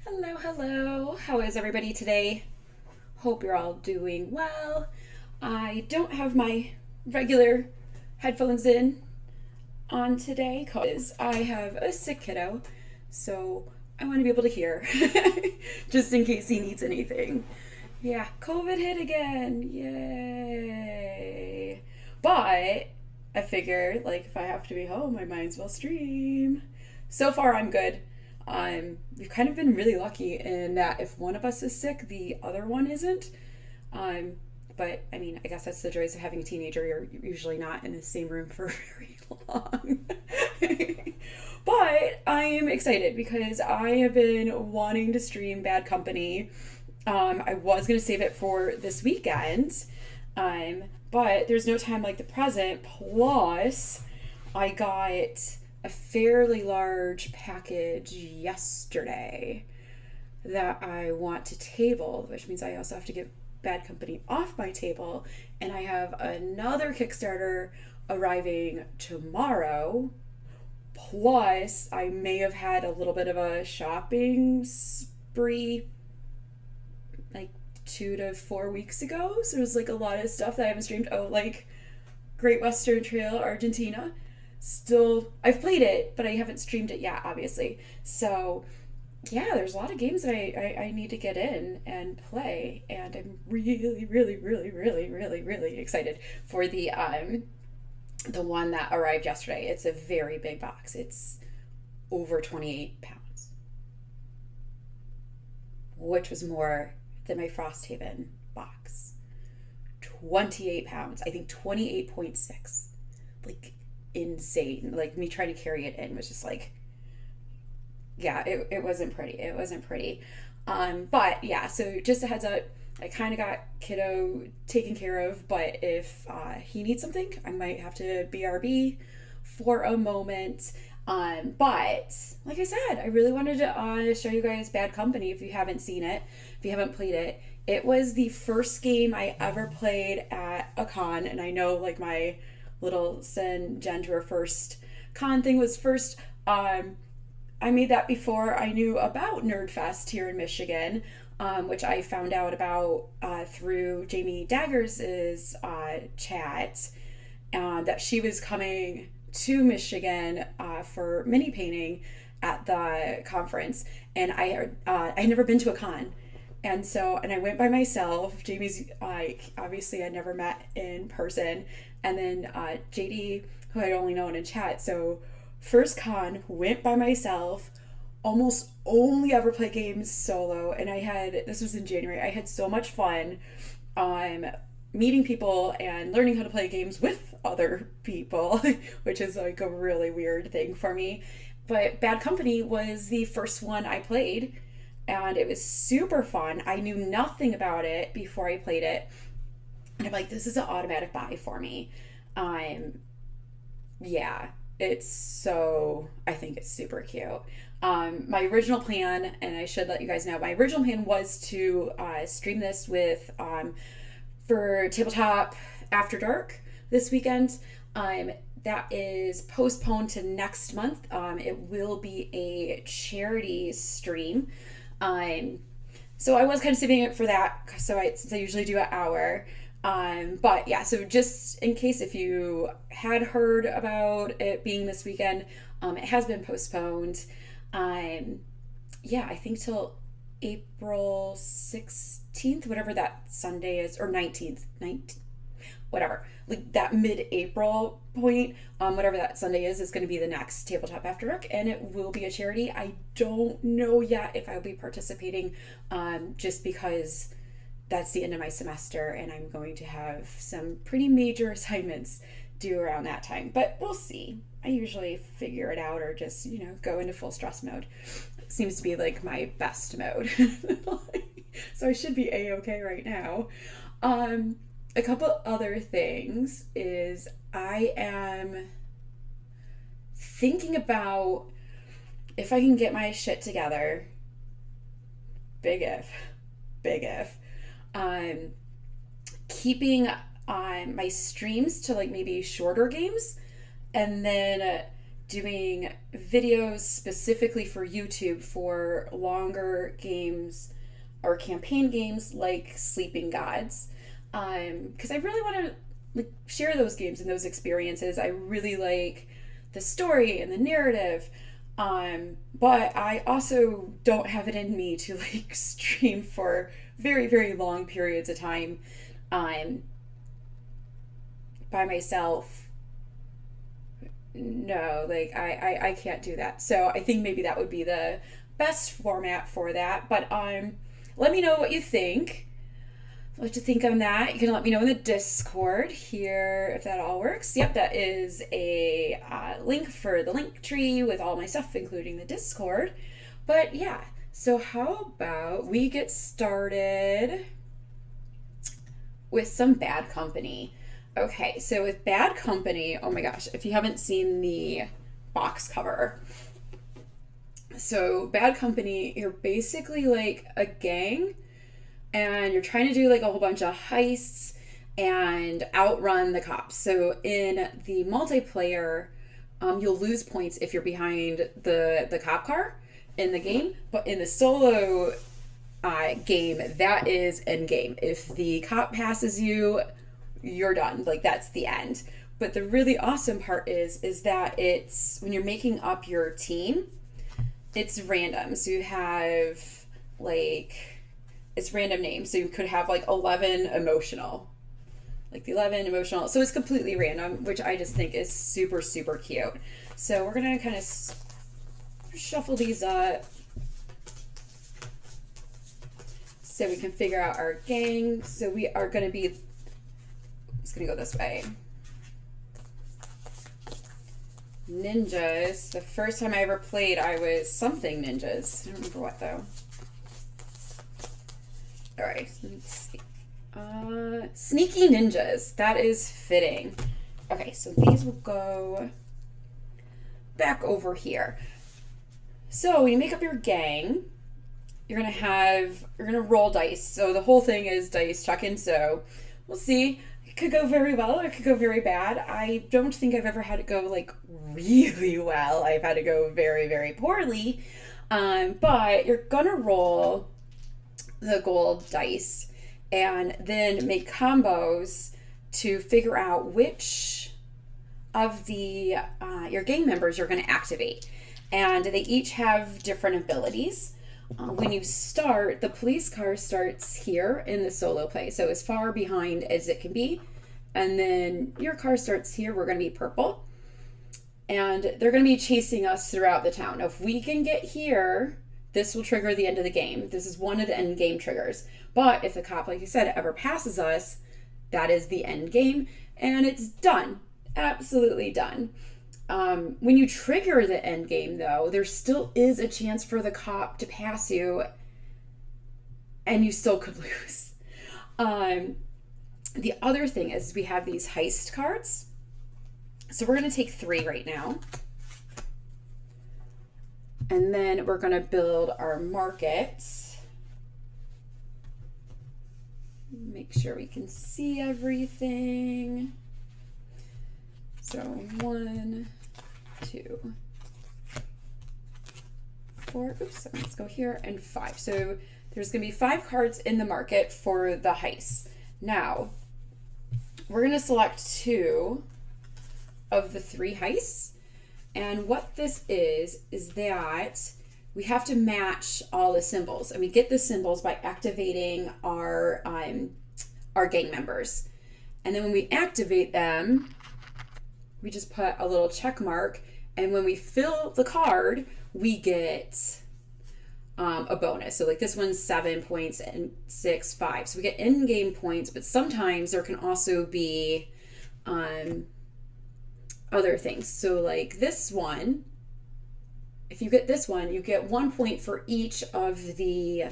Hello, hello. How is everybody today? Hope you're all doing well. I don't have my regular headphones in on today because I have a sick kiddo, so I want to be able to hear just in case he needs anything. Yeah, COVID hit again. Yay. But I figure, like, if I have to be home, I might as well stream. So far, I'm good. We've kind of been really lucky in that if one of us is sick, the other one isn't. Um, but I mean, I guess that's the joys of having a teenager. You're usually not in the same room for very long. But I am excited because I have been wanting to stream Bad Company. I was going to save it for this weekend, um, but there's no time like the present. Plus, I got a fairly large package yesterday that I want to table, which means I also have to get Bad Company off my table. And I have another Kickstarter arriving tomorrow. Plus, I may have had a little bit of a shopping spree like 2 to 4 weeks ago. So there's like a lot of stuff that I haven't streamed. Oh, like Great Western Trail, Argentina. Still, I've played it, but I haven't streamed it yet, obviously. So yeah, there's a lot of games that I need to get in and play, and I'm really, really, really, really, really, really excited for the one that arrived yesterday. It's a very big box. It's over 28 pounds, which was more than my Frosthaven box. 28 pounds. I think 28.6. Like insane. Like me trying to carry it in was just like, yeah, it wasn't pretty. It wasn't pretty. But yeah, so just a heads up, I kind of got kiddo taken care of, but if he needs something, I might have to BRB for a moment. But like I said, I really wanted to show you guys Bad Company if you haven't seen it, if you haven't played it. It was the first game I ever played at a con, and I know like my little send Jen to her first con thing was first. I made that before I knew about Nerdfest here in Michigan, which I found out about through Jamie Daggers' chat, that she was coming to Michigan for mini painting at the conference, and I'd never been to a con, and I went by myself. Jamie's obviously I'd never met in person, and then JD, who I'd only known in chat. So first con, went by myself, almost only ever play games solo, and this was in January. I had so much fun meeting people and learning how to play games with other people, which is like a really weird thing for me. But Bad Company was the first one I played, and it was super fun. I knew nothing about it before I played it, and I'm like, this is an automatic buy for me. Yeah, I think it's super cute. My original plan, and I should let you guys know, my original plan was to stream this for Tabletop After Dark this weekend. That is postponed to next month. It will be a charity stream. So I was kind of saving it for that. Since I usually do an hour. But yeah, so just in case if you had heard about it being this weekend, it has been postponed. Yeah, I think till April 16th, whatever that Sunday is, or 19th, whatever, like that mid-April point, whatever that Sunday is going to be the next Tabletop After Dark, and it will be a charity. I don't know yet if I'll be participating, just because that's the end of my semester and I'm going to have some pretty major assignments due around that time. But we'll see. I usually figure it out or just, go into full stress mode. Seems to be like my best mode. So I should be a-okay right now. A couple other things is I am thinking about if I can get my shit together. Big if. Keeping my streams to like maybe shorter games, and then doing videos specifically for YouTube for longer games or campaign games like Sleeping Gods, because I really want to like share those games and those experiences. I really like the story and the narrative, but I also don't have it in me to like stream for very, very long periods of time by myself. No, like I can't do that. So I think maybe that would be the best format for that. But let me know what you think. What you think on that. You can let me know in the Discord here if that all works. Yep, that is a link for the link tree with all my stuff, including the Discord. But yeah, so how about we get started with some Bad Company. Okay, so with Bad Company, oh my gosh, if you haven't seen the box cover. So Bad Company, you're basically like a gang and you're trying to do like a whole bunch of heists and outrun the cops. So in the multiplayer, you'll lose points if you're behind the cop car in the game, but in the solo game, that is end game. If the cop passes you, you're done. Like that's the end. But the really awesome part is that it's when you're making up your team, it's random. So you have like it's random names. So you could have like 11 emotional. Like the 11 emotional. So it's completely random, which I just think is super, super cute. So we're going to kind of shuffle these up so we can figure out our gang. So we are going to be, it's going to go this way. Ninjas. The first time I ever played, I was something ninjas. I don't remember what though. All right, let's see. Sneaky ninjas. That is fitting. Okay, so these will go back over here. So when you make up your gang, you're gonna roll dice. So the whole thing is dice chucking. So we'll see. It could go very well or it could go very bad. I don't think I've ever had it go like really well. I've had it go very, very poorly. But you're gonna roll the gold dice and then make combos to figure out which of the your gang members you're going to activate. And they each have different abilities. When you start, the police car starts here in the solo play, so as far behind as it can be. And then your car starts here. We're going to be purple. And they're going to be chasing us throughout the town. Now, if we can get here, this will trigger the end of the game. This is one of the end game triggers. But if the cop, like you said, ever passes us, that is the end game. And it's done. Absolutely done. When you trigger the end game, though, there still is a chance for the cop to pass you. And you still could lose. The other thing is we have these heist cards. So we're going to take 3 right now. And then we're going to build our markets. Make sure we can see everything. So 1, 2, 4. Oops, let's go here. And 5. So there's going to be 5 cards in the market for the heist. Now, we're going to select 2 of the 3 heists. And what this is that we have to match all the symbols. And we get the symbols by activating our gang members. And then when we activate them, we just put a little check mark. And when we fill the card, we get a bonus. So like this one's 7 points and 6, 5. So we get in-game points, but sometimes there can also be other things. So like this one, if you get this one, you get 1 point for each of the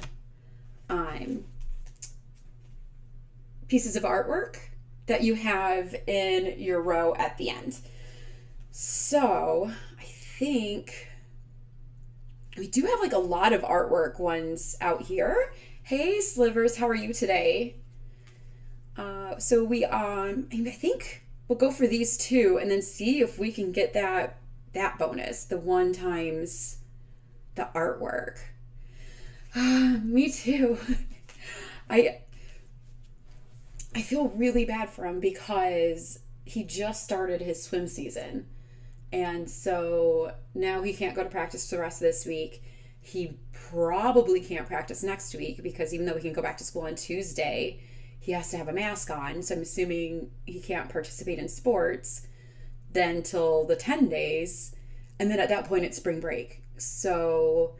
pieces of artwork that you have in your row at the end. So I think we do have like a lot of artwork ones out here. Hey Slivers, how are you today? So we I think we'll go for these 2 and then see if we can get that that bonus, the 1 times the artwork. Me too. I feel really bad for him because he just started his swim season. And so now he can't go to practice for the rest of this week. He probably can't practice next week because even though he can go back to school on Tuesday, he has to have a mask on. So I'm assuming he can't participate in sports then till the 10 days. And then at that point, it's spring break. So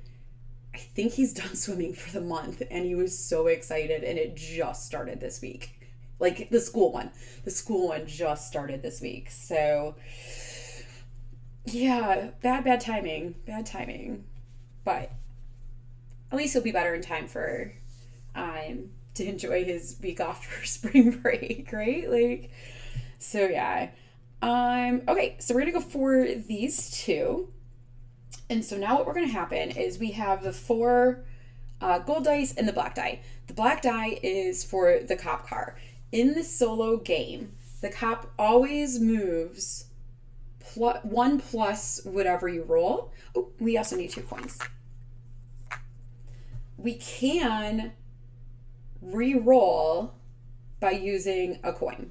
I think he's done swimming for the month, and he was so excited, and it just started this week. Like the school one. The school one just started this week. So yeah, bad timing. Bad timing. But at least he'll be better in time for to enjoy his week off for spring break, right? Like, so yeah. Okay, so we're gonna go for these two. And so now what we're gonna happen is we have the 4 gold dice and the black die. The black die is for the cop car. In the solo game, the cop always moves 1 plus whatever you roll. Oh, we also need 2 coins. We can re-roll by using a coin.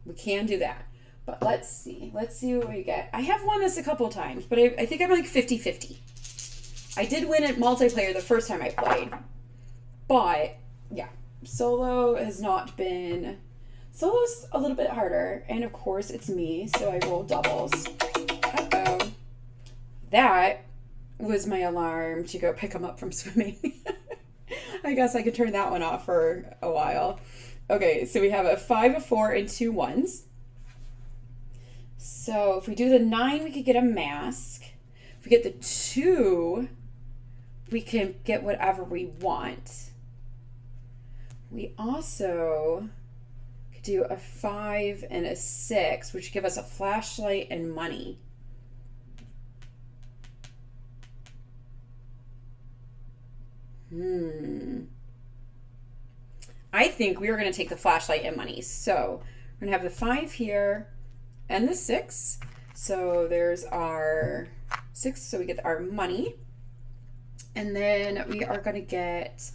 We can do that. But let's see. Let's see what we get. I have won this a couple times, but I think I'm like 50-50. I did win at multiplayer the first time I played. But, yeah. Solo has not been... Solo's a little bit harder. And, of course, it's me, so I roll doubles. Uh-oh. That was my alarm to go pick him up from swimming. I guess I could turn that one off for a while. Okay, so we have a 5, a 4, and 2 1s. So if we do the 9, we could get a mask. If we get the 2, we can get whatever we want. We also could do a 5 and a 6, which give us a flashlight and money. I think we are going to take the flashlight and money. So we're going to have the 5 here and the 6. So there's our 6. So we get our money. And then we are going to get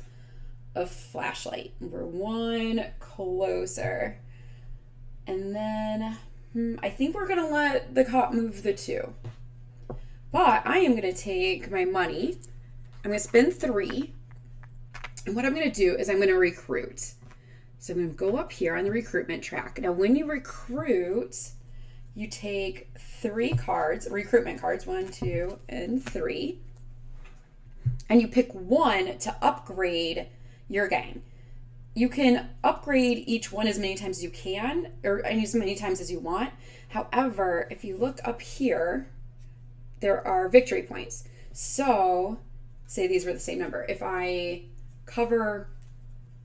a flashlight. We're 1 closer. And then I think we're going to let the cop move the 2. But I am going to take my money. I'm going to spend 3. And what I'm going to do is I'm going to recruit. So I'm going to go up here on the recruitment track. Now, when you recruit, you take 3 cards, recruitment cards, 1, 2, and 3. And you pick 1 to upgrade your gang. You can upgrade each one as many times as you can, or as many times as you want. However, if you look up here, there are victory points. So, say these were the same number. If I cover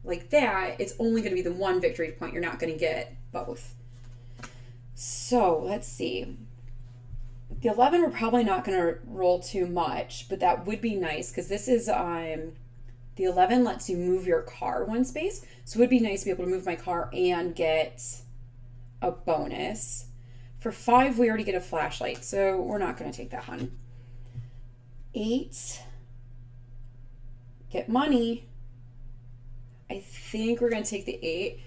like that, it's only going to be the 1 victory point. You're not going to get both. So let's see. The 11 we're probably not going to roll too much, but that would be nice because this is the 11 lets you move your car 1 space. So it would be nice to be able to move my car and get a bonus. For 5 we already get a flashlight, so we're not going to take that one. 8, get money. I think we're going to take the 8.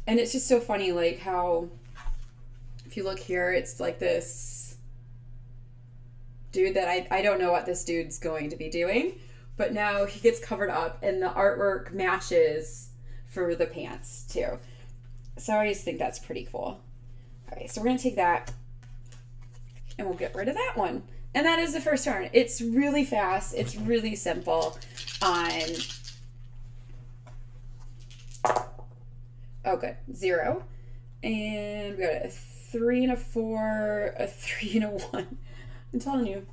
And it's just so funny, like how, if you look here, it's like this dude that I don't know what this dude's going to be doing. But now he gets covered up and the artwork matches for the pants too. So I just think that's pretty cool. Okay, so we're going to take that and we'll get rid of that one. And that is the first turn. It's really fast. It's really simple. Oh, good. 0. And we got a 3 and a 4, a 3 and a 1. I'm telling you.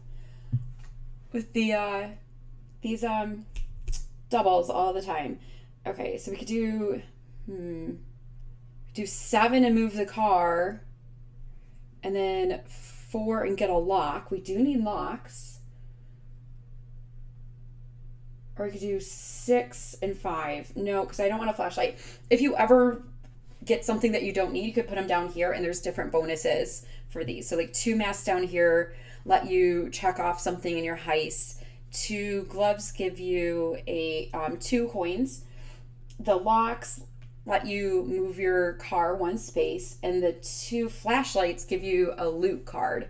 With the these doubles all the time. Okay, so we could do 7 and move the car. And then 4 and get a lock. We do need locks. Or we could do 6 and 5. No, because I don't want a flashlight. If you ever get something that you don't need, you could put them down here, and there's different bonuses for these. So like 2 masks down here let you check off something in your heist. 2 gloves give you a 2 coins. The locks let you move your car 1 space, and the 2 flashlights give you a loot card,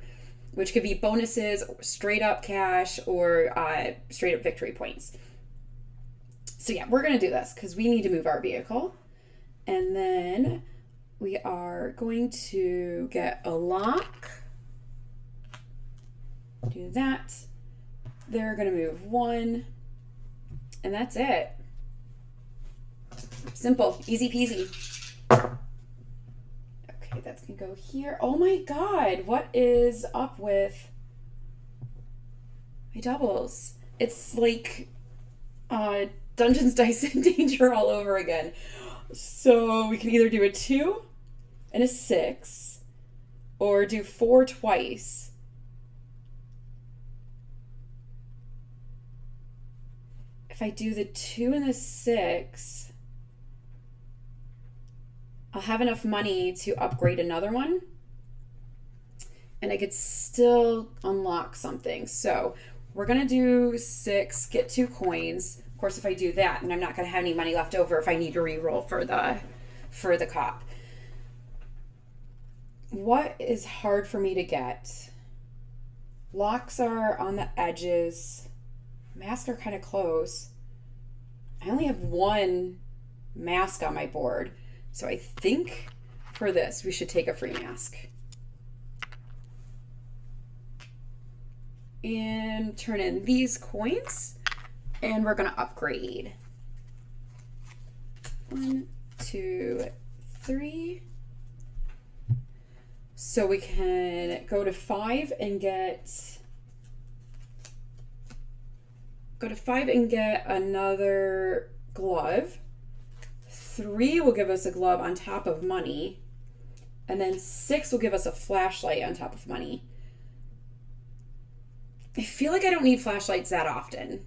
which could be bonuses, straight up cash, or straight up victory points. So yeah, we're gonna do this because we need to move our vehicle, and then we are going to get a lock. Do that. They're gonna move 1, and that's it. Simple, easy peasy. Okay, that's gonna go here. Oh my god, what is up with my doubles? It's like Dungeons, Dice, and Danger all over again. So we can either do a 2 and a 6, or do 4 twice. If I do the 2 and the 6, I'll have enough money to upgrade another one, and I could still unlock something. So we're gonna do 6, get 2 coins. Of course, if I do that, and I'm not gonna have any money left over if I need to re-roll for the cop. What is hard for me to get? Locks are on the edges. Masks are kind of close. I only have 1 mask on my board. So I think for this, we should take a free mask. And turn in these coins. And we're going to upgrade. 1, 2, 3. So we can go to 5 and get... Go to 5 and get another glove. 3 will give us a glove on top of money. And then 6 will give us a flashlight on top of money. I feel like I don't need flashlights that often.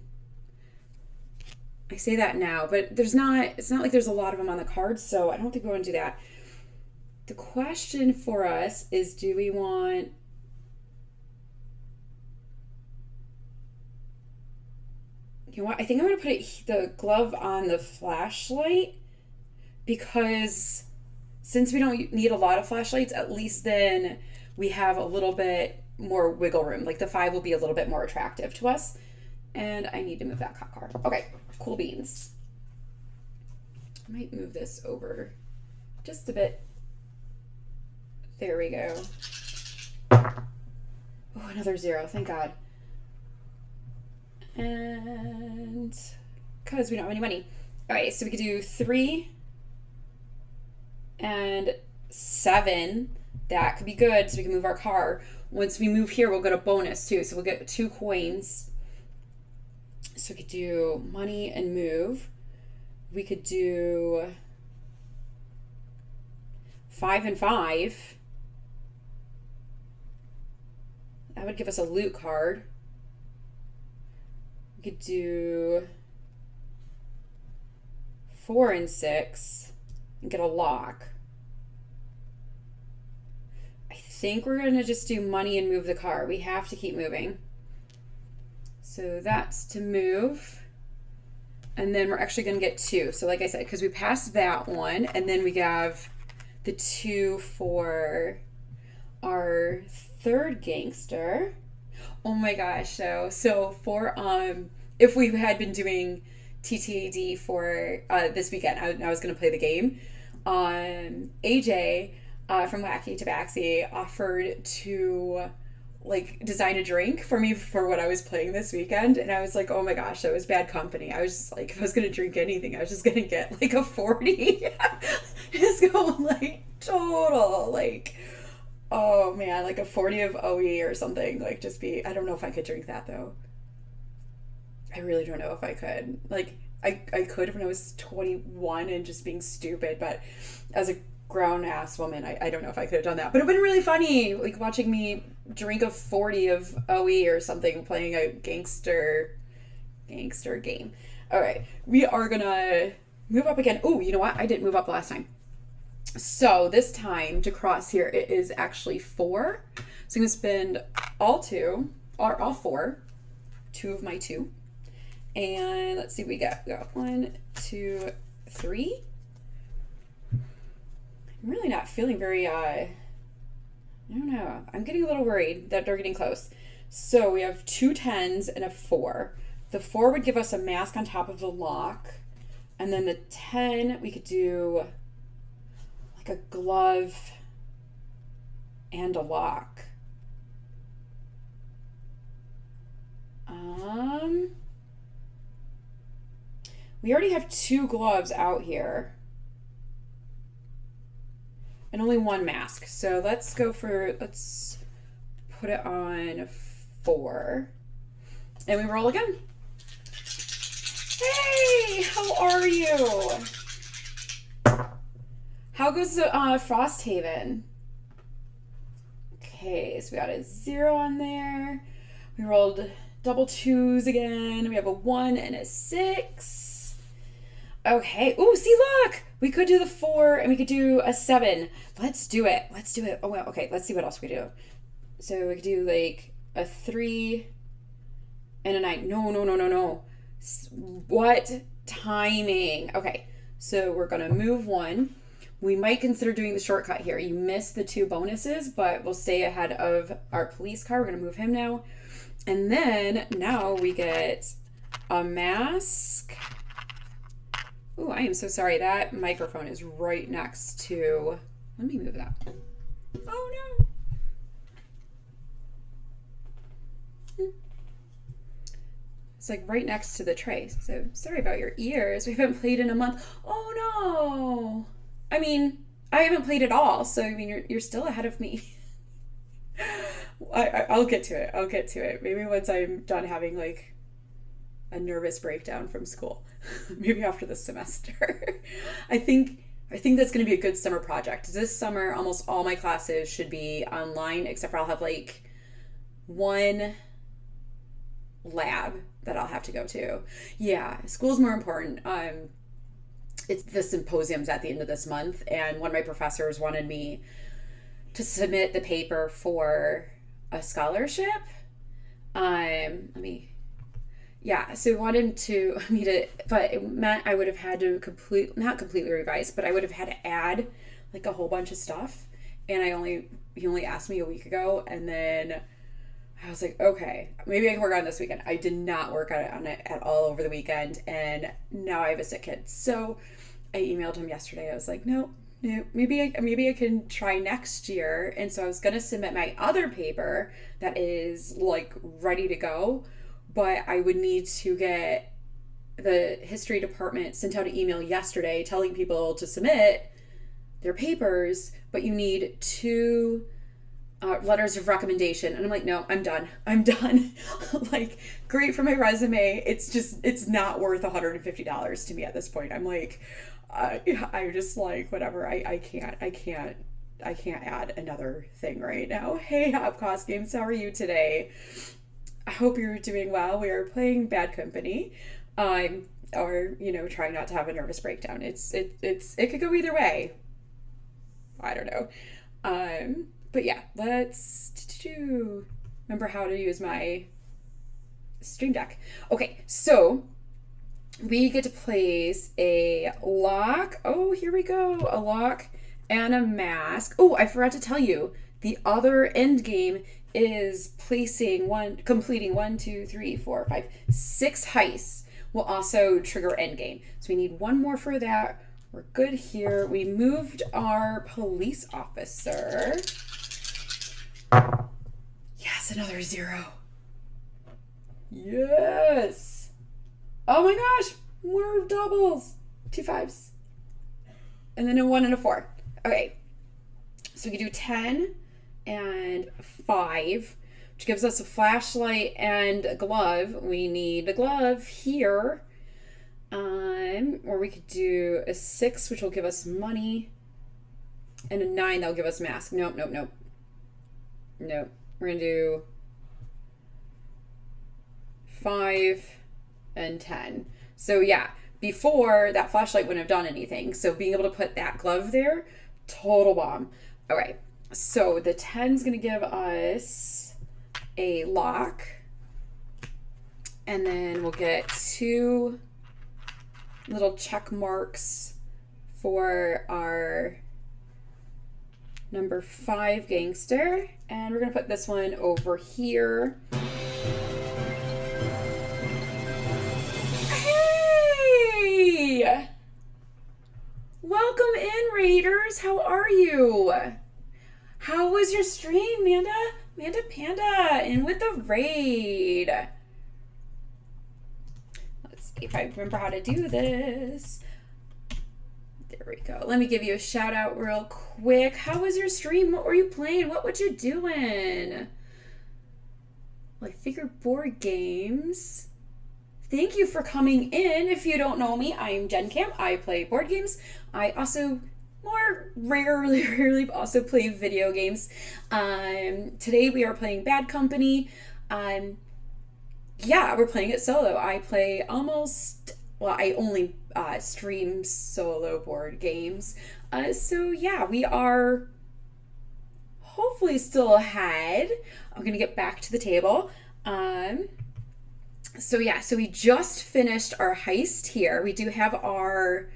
I say that now, but it's not like there's a lot of them on the cards, so I don't think we want to do that. The question for us is, do we want... You know what? I think I'm going to put the glove on the flashlight, because since we don't need a lot of flashlights, at least then we have a little bit more wiggle room. Like the 5 will be a little bit more attractive to us. And I need to move that cop car. Okay, cool beans. I might move this over just a bit. There we go. Oh, another 0. Thank God. And because we don't have any money. All right, so we could do 3 and 7. That could be good, so we can move our car. Once we move here, we'll get a bonus too. So we'll get 2 coins. So we could do money and move. We could do 5 and 5. That would give us a loot card. We could do 4 and 6 and get a lock. I think we're going to just do money and move the car. We have to keep moving. So that's to move. And then we're actually going to get 2. So like I said, because we passed that one, and then we have the 2 for our 3rd gangster. Oh my gosh. So for if we had been doing TTAD for this weekend, I was going to play the game. AJ from Wacky Tabaxi offered to like design a drink for me for what I was playing this weekend, and I was like, oh my gosh, that was bad company. I was just like, if I was gonna drink anything, I was just gonna get like a 40. Just go like total like, oh man, like a 40 of OE or something. Like just be, I don't know if I could drink that though. I really don't know if I could. Like I could when I was 21 and just being stupid, but as a grown ass woman, I don't know if I could have done that. But it would have been really funny, like watching me drink a 40 of OE or something, playing a gangster game. All right, we are gonna move up again. Oh, you know what? I didn't move up last time. So this time to cross here, it is actually 4. So I'm going to spend all 4, 2 of my 2. And let's see, we got 1, 2, 3. I'm really not feeling very, I don't know. I'm getting a little worried that they're getting close. So we have 2 10s and a 4. The 4 would give us a mask on top of the lock. And then the 10, we could do like a glove and a lock. We already have 2 gloves out here. And only 1 mask. So let's put it on 4. And we roll again. Hey, how are you? How goes the Frosthaven? Okay, so we got a 0 on there. We rolled double 2s again. We have a 1 and a 6. Okay. Ooh, see, look! We could do the 4 and we could do a 7. Let's do it. Oh, well, okay. Let's see what else we do. So we could do like a 3 and a 9. No. What timing? Okay. So we're going to move 1. We might consider doing the shortcut here. You missed the 2 bonuses, but we'll stay ahead of our police car. We're going to move him now. And then now we get a mask. Oh, I am so sorry. That microphone is right next to... Let me move that. Oh, no. It's like right next to the tray. So sorry about your ears. We haven't played in a month. Oh, no. I mean, I haven't played at all. So, I mean, you're still ahead of me. I'll get to it. Maybe once I'm done having, like, a nervous breakdown from school. Maybe after this semester. I think that's going to be a good summer project. This summer, almost all my classes should be online, except for I'll have like 1 lab that I'll have to go to. Yeah, school's more important. It's the symposium's at the end of this month, and one of my professors wanted me to submit the paper for a scholarship. So he wanted me to, but it meant I would have had to not completely revise, but I would have had to add like a whole bunch of stuff. And he only asked me a week ago, and then I was like, okay, maybe I can work on it this weekend. I did not work on it at all over the weekend, and now I have a sick kid. So I emailed him yesterday. I was like, no, maybe I can try next year. And so I was going to submit my other paper that is like ready to go, but I would need to get the history department sent out an email yesterday telling people to submit their papers, but you need 2 letters of recommendation. And I'm like, no, I'm done. Like, great for my resume. It's not worth $150 to me at this point. I'm like, I'm just like, whatever. I can't add another thing right now. Hey, Hopcost Games, how are you today? I hope you're doing well. We are playing Bad Company. Or, trying not to have a nervous breakdown. It could go either way. I don't know. But yeah, let's remember how to use my Stream Deck. Okay, so we get to place a lock. Oh, here we go. A lock and a mask. Oh, I forgot to tell you, the other end game is completing 1, 2, 3, 4, 5, 6 heists will also trigger end game. So we need 1 more for that. We're good here. We moved our police officer. Yes, another 0. Yes. Oh my gosh, more doubles. 2 5s. And then a 1 and a 4. Okay. So we can do 10 and 5, which gives us a flashlight and a glove. We need a glove here. Or we could do a 6, which will give us money, and a 9 that'll give us mask. Nope. We're gonna do 5 and 10. So yeah, before that flashlight wouldn't have done anything. So being able to put that glove there Total bomb. All right. So the 10's going to give us a lock. And then we'll get 2 little check marks for our number 5 gangster. And we're going to put this one over here. Hey! Welcome in, Raiders. How are you? How was your stream, Manda? Manda Panda, in with the raid. Let's see if I remember how to do this. There we go. Let me give you a shout out real quick. How was your stream? What were you playing? What were you doing? Like figure board games. Thank you for coming in. If you don't know me, I'm Jen Cam. I play board games. I also more rarely also play video games. Today we are playing Bad Company. Yeah, we're playing it solo. I play I only stream solo board games. So yeah, we are hopefully still ahead. I'm gonna get back to the table. So we just finished our heist here. We do have our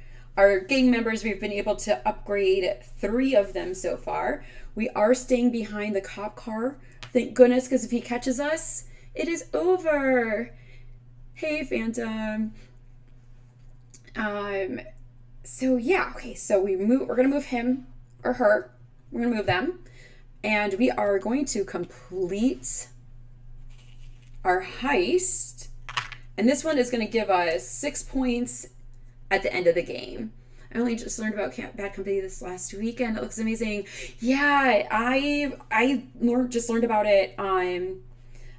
gang members. We've been able to upgrade 3 of them so far. We are staying behind the cop car. Thank goodness, because if he catches us, it is over. Hey, Phantom. So we're gonna move him or her. We're gonna move them, and we are going to complete our heist. And this one is going to give us 6 points at the end of the game. I only just learned about Bad Company this last weekend. It looks amazing. Yeah, I just learned about it. I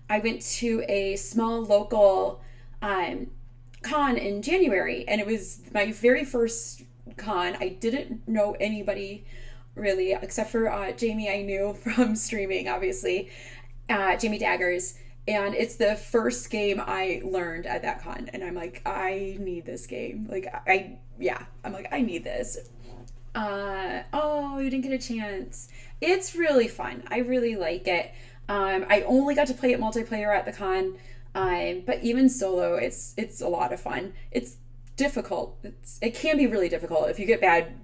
went to a small local con in January, and it was my very first con. I didn't know anybody really, except for Jamie I knew from streaming, obviously. Jamie Daggers. And it's the first game I learned at that con. And I'm like, I need this game. I'm like, I need this. You didn't get a chance. It's really fun. I really like it. I only got to play it multiplayer at the con. But even solo, it's a lot of fun. It's difficult. It can be really difficult. If you get bad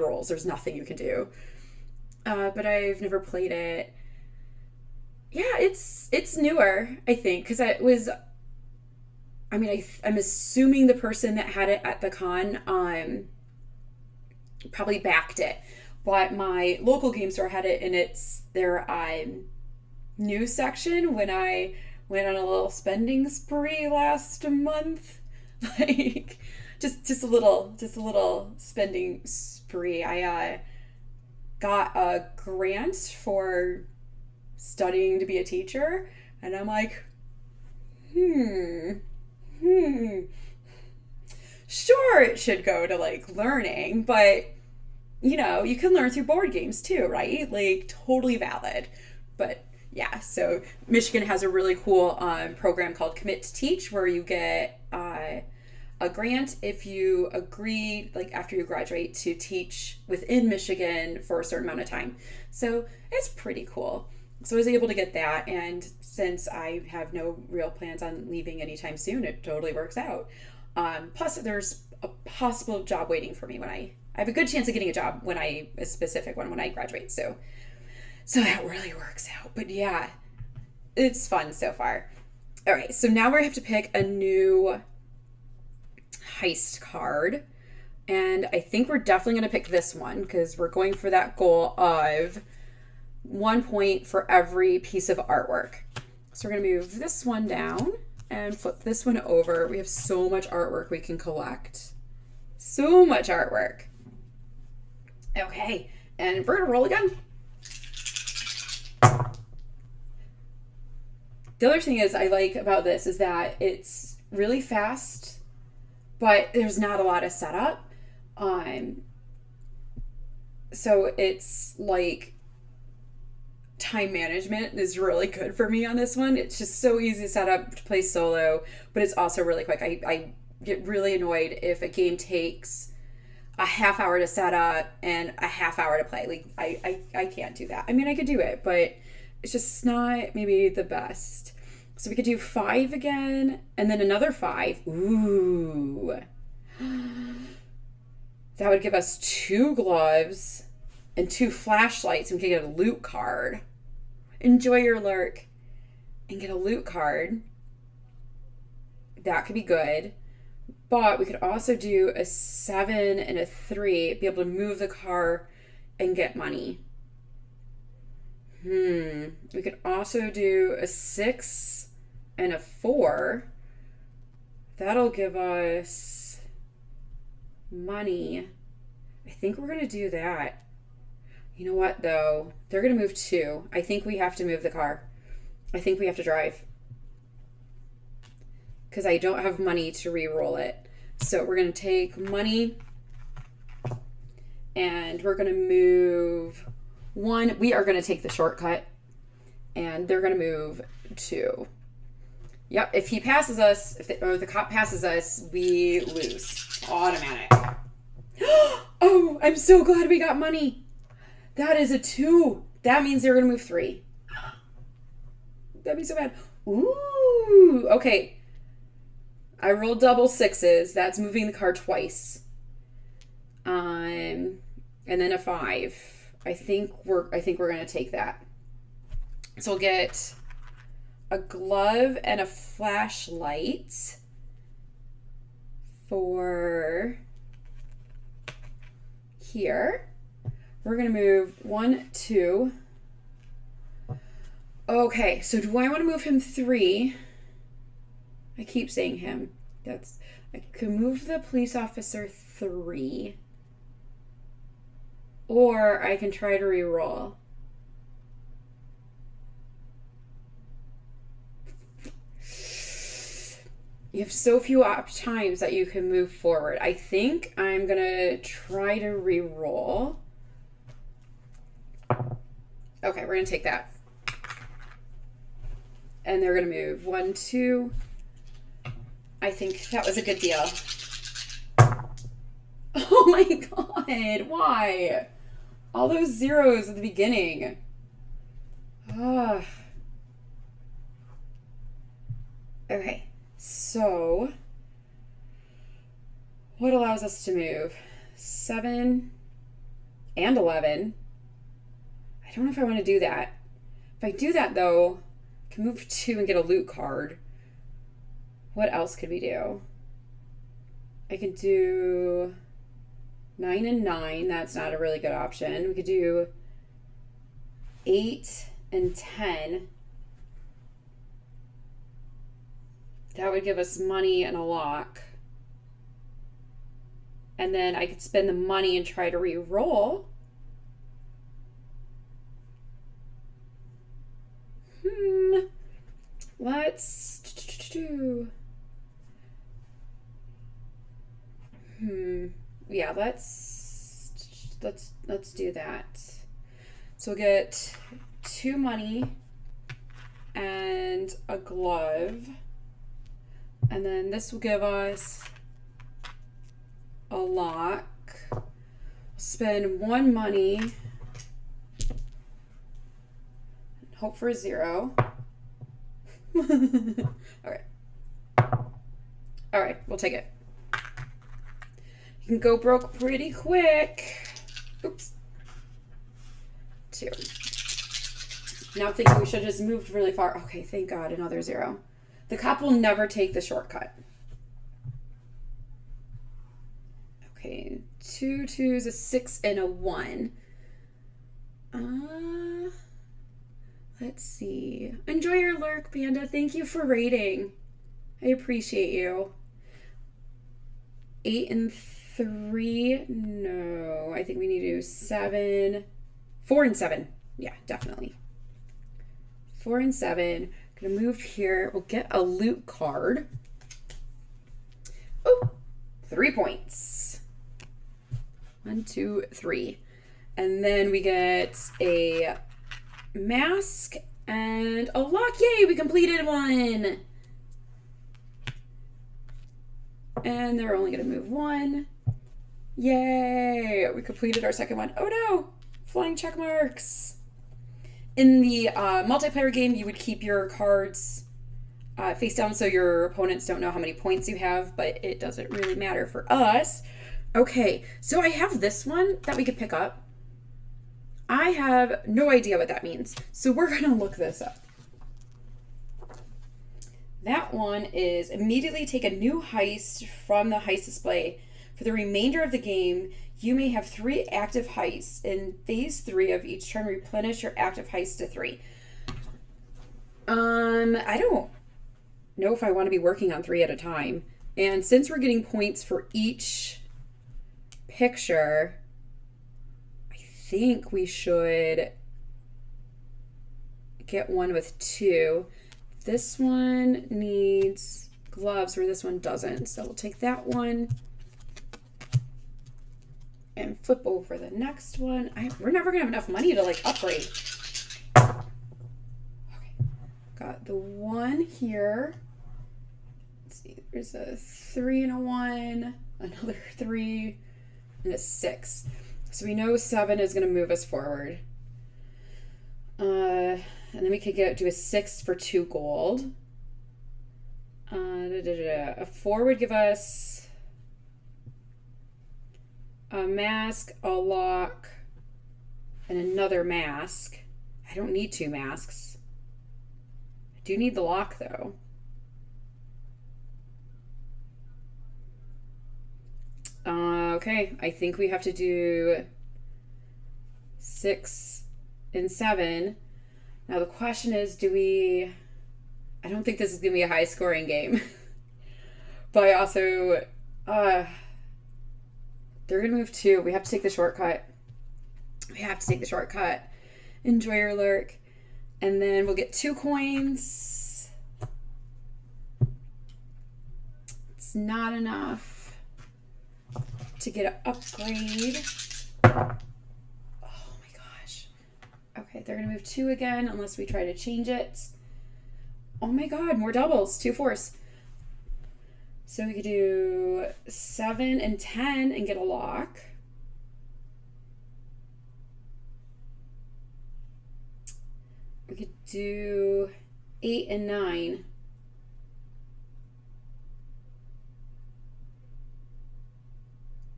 rolls, there's nothing you can do. But I've never played it. Yeah, it's newer, I think, because I'm assuming the person that had it at the con probably backed it, but my local game store had it in their news section when I went on a little spending spree last month. Like just a little spending spree. I got a grant for studying to be a teacher, and I'm like, sure, it should go to like learning, but you can learn through board games too, right? Like totally valid. But yeah, so Michigan has a really cool program called Commit to Teach, where you get a grant if you agree, like after you graduate, to teach within Michigan for a certain amount of time. So it's pretty cool. So I was able to get that, and since I have no real plans on leaving anytime soon, it totally works out. Plus, there's a possible job waiting for me when I have a good chance of getting a job a specific one when I graduate. So that really works out. But yeah, it's fun so far. All right, so now we have to pick a new heist card, and I think we're definitely going to pick this one because we're going for that goal of 1 point for every piece of artwork. So we're going to move this one down and flip this one over. We have so much artwork we can collect. So much artwork. Okay, and we're going to roll again. The other thing I like about this is that it's really fast, but there's not a lot of setup. So it's like time management is really good for me on this one. It's just so easy to set up to play solo, but it's also really quick. I get really annoyed if a game takes a half hour to set up and a half hour to play. Like I can't do that. I mean, I could do it, but it's just not maybe the best. So we could do 5 again and then another 5. Ooh. That would give us 2 gloves and 2 flashlights, and we could get a loot card. Enjoy your lurk and get a loot card. That could be good. But we could also do a 7 and a 3, be able to move the car and get money. We could also do a 6 and a 4. That'll give us money. I think we're going to do that. You know what, though? They're going to move 2. I think we have to move the car. I think we have to drive. Because I don't have money to re-roll it. So we're going to take money and we're going to move 1. We are going to take the shortcut and they're going to move 2. Yep, if he passes us, or the cop passes us, we lose. Automatic. Oh, I'm so glad we got money. That is a 2. That means they're going to move 3. That'd be so bad. Ooh, okay. I rolled double 6s. That's moving the car twice. And then a 5. I think we're going to take that. So we'll get a glove and a flashlight for here. We're going to move 1, 2. Okay, so do I want to move him 3? I keep saying him. I could move the police officer 3. Or I can try to re-roll. You have so few times that you can move forward. I think I'm going to try to re-roll. Okay, we're going to take that. And they're going to move 1, 2. I think that was a good deal. Oh my god, why? All those zeros at the beginning. Okay, so what allows us to move? 7 and 11. I don't know if I want to do that. If I do that, though, I can move 2 and get a loot card. What else could we do? I could do 9 and 9. That's not a really good option. We could do 8 and 10. That would give us money and a lock. And then I could spend the money and try to re-roll. Let's do... Yeah, let's do that. So we'll get 2 money and a glove. And then this will give us a lock. Spend 1 money. Hope for a 0. Okay. All right, we'll take it. You can go broke pretty quick. Oops. 2. Now thinking we should have just moved really far. Okay, thank God, another 0. The cop will never take the shortcut. Okay, 2 2s, a 6, and a 1. Let's see. Enjoy your lurk, Panda. Thank you for rating. I appreciate you. 8 and 3. No, I think we need to do 7. 4 and 7. Yeah, definitely. 4 and 7. Gonna move here. We'll get a loot card. Oh, 3 points. 1, 2, 3. And then we get a mask and a lock. Yay, we completed 1. And they're only gonna move 1. Yay! We completed our second one. Oh no! Flying check marks. In the multiplayer game, you would keep your cards face down so your opponents don't know how many points you have, but it doesn't really matter for us. Okay, so I have this one that we could pick up. I have no idea what that means, so we're going to look this up. That one is immediately take a new heist from the heist display. For the remainder of the game, you may have 3 active heists. In phase 3 of each turn, replenish your active heists to 3. I don't know if I want to be working on 3 at a time. And since we're getting points for each picture, I think we should get one with 2. This one needs gloves where this one doesn't. So we'll take that one and flip over the next one. We're never going to have enough money to like upgrade. Okay. Got the one here. Let's see. There's a 3 and a 1, another 3, and a 6. So we know 7 is going to move us forward. And then we could do a 6 for 2 gold. A 4 would give us a mask, a lock, and another mask. I don't need 2 masks. I do need the lock, though. Okay, I think we have to do 6 and 7. Now the question is, I don't think this is going to be a high scoring game. But I also, they're going to move 2. We have to take the shortcut. Enjoy your lurk. And then we'll get 2 coins. It's not enough to get an upgrade. Okay, they're going to move 2 again unless we try to change it. Oh my god, more doubles. 2 4s. So we could do 7 and 10 and get a lock. We could do 8 and 9.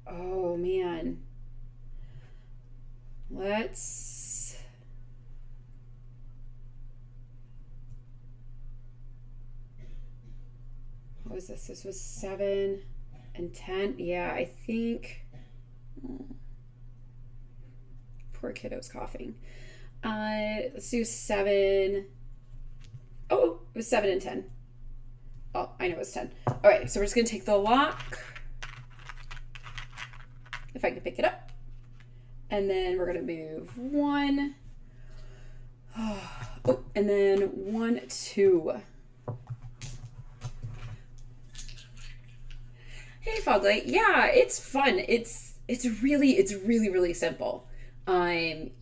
Oh man. What was this? This was 7 and 10. Yeah, I think. Poor kiddo's coughing. Let's do 7. Oh, it was 7 and 10. Oh, I know it was 10. All right, so we're just going to take the lock. If I can pick it up. And then we're going to move 1. Oh, and then 1, 2. Hey, Foglight. Yeah, it's fun. It's really simple. In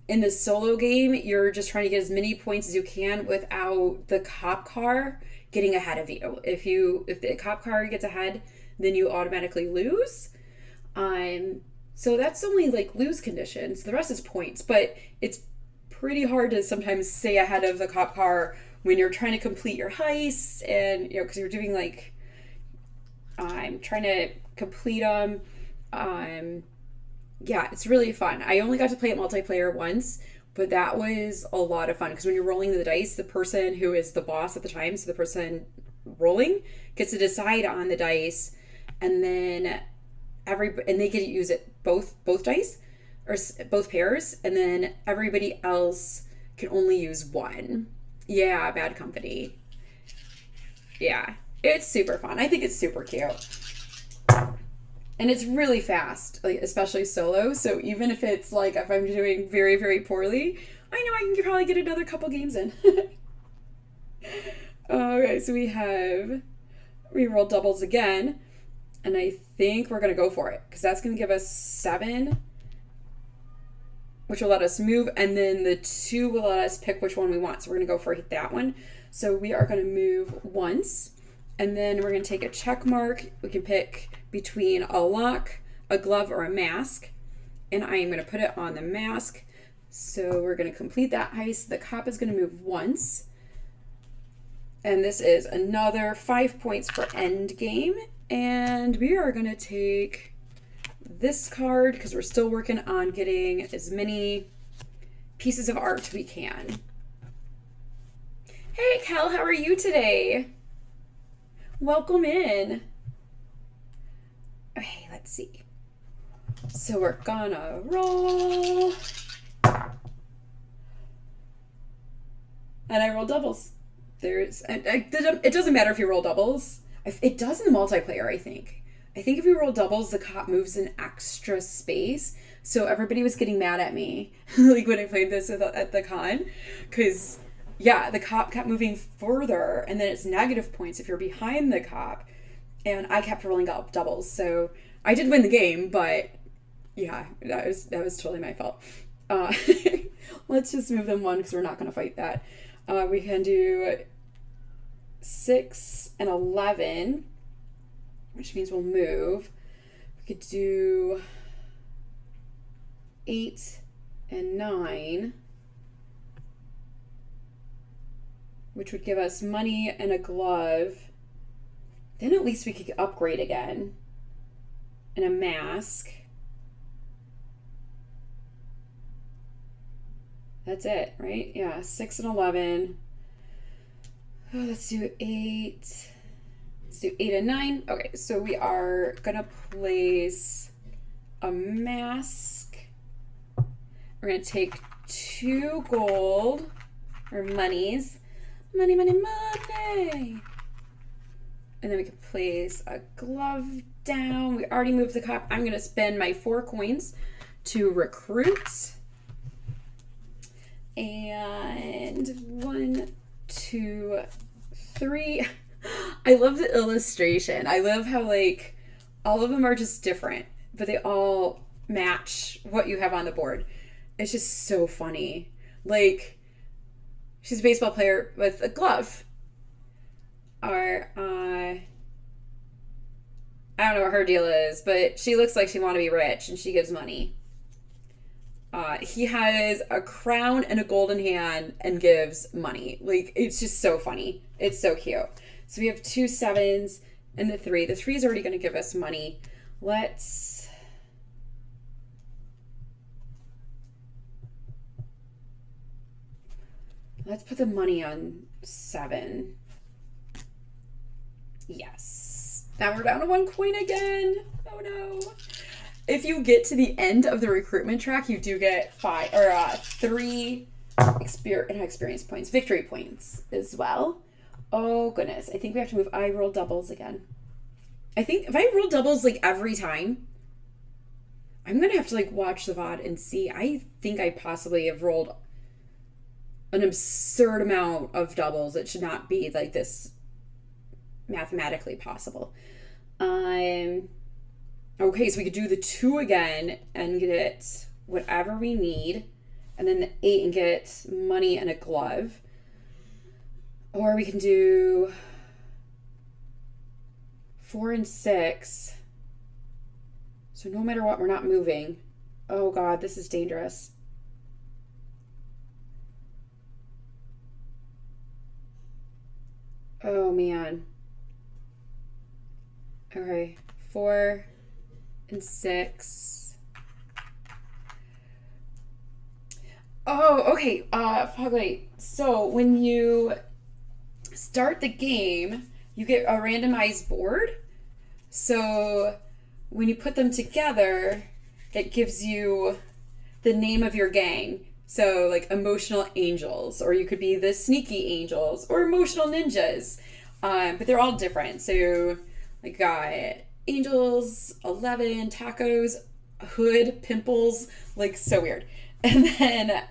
the solo game, you're just trying to get as many points as you can without the cop car getting ahead of you. If the cop car gets ahead, then you automatically lose. So that's only like lose conditions. The rest is points, but it's pretty hard to sometimes stay ahead of the cop car when you're trying to complete your heists and, because you're doing like, I'm trying to complete them. Yeah, it's really fun. I only got to play it multiplayer once, but that was a lot of fun because when you're rolling the dice, the person who is the boss at the time, so the person rolling, gets to decide on the dice, and then they get to use it both dice or both pairs, and then everybody else can only use one. Yeah, bad company. Yeah. It's super fun. I think it's super cute. And it's really fast, like especially solo. So even if it's like if I'm doing very, very poorly, I know I can probably get another couple games in. Okay, so we have reroll doubles again. And I think we're going to go for it because that's going to give us 7, which will let us move. And then the 2 will let us pick which one we want. So we're going to go for that one. So we are going to move once. And then we're going to take a check mark. We can pick between a lock, a glove or a mask, and I am going to put it on the mask. So we're going to complete that heist. The cop is going to move once. And this is another 5 points for end game. And we are going to take this card because we're still working on getting as many pieces of art we can. Hey, Kel, how are you today? Welcome in. Okay, let's see. So we're gonna roll. And I roll doubles. It doesn't matter if you roll doubles. It does in the multiplayer, I think. I think if you roll doubles, the cop moves an extra space. So everybody was getting mad at me, like when I played this at the con, because yeah, the cop kept moving further, and then it's negative points if you're behind the cop, and I kept rolling up doubles. So I did win the game, but yeah, that was totally my fault. Let's just move them one because we're not going to fight that. We can do 6 and 11, which means we'll move. We could do 8 and 9, which would give us money and a glove. Then at least we could upgrade again. And a mask. That's it, right? Yeah, 6 and 11. Oh, let's do 8. Let's do 8 and 9. Okay, so we are gonna place a mask. We're gonna take 2 gold, or monies. Money, money, money. And then we can place a glove down. We already moved the cop. I'm gonna spend my 4 coins to recruit. And 1, 2, 3. I love the illustration. I love how like all of them are just different, but they all match what you have on the board. It's just so funny. Like, she's a baseball player with a glove. Or I don't know what her deal is, but she looks like she want to be rich and she gives money. He has a crown and a golden hand and gives money. Like, it's just so funny. It's so cute. So we have 2 7s and the 3. The 3 is already going to give us money. Let's put the money on 7. Yes. Now we're down to 1 coin again. Oh no. If you get to the end of the recruitment track, you do get 3 experience points, victory points as well. Oh goodness. I think we have to move. I roll doubles again. I think if I roll doubles like every time, I'm going to have to like watch the VOD and see. I think I possibly have rolled an absurd amount of doubles. It should not be like this mathematically possible. Okay, so we could do the 2 again and get whatever we need, and then the 8 and get money and a glove. Or we can do 4 and 6. So no matter what, we're not moving. Oh God, this is dangerous. Oh man. Okay, 4 and 6. Oh, okay. Foglight. So when you start the game, you get a randomized board. So when you put them together, it gives you the name of your gang. So like emotional angels, or you could be the sneaky angels, or emotional ninjas. But they're all different. So like angels, 11, tacos, hood, pimples, like so weird. And then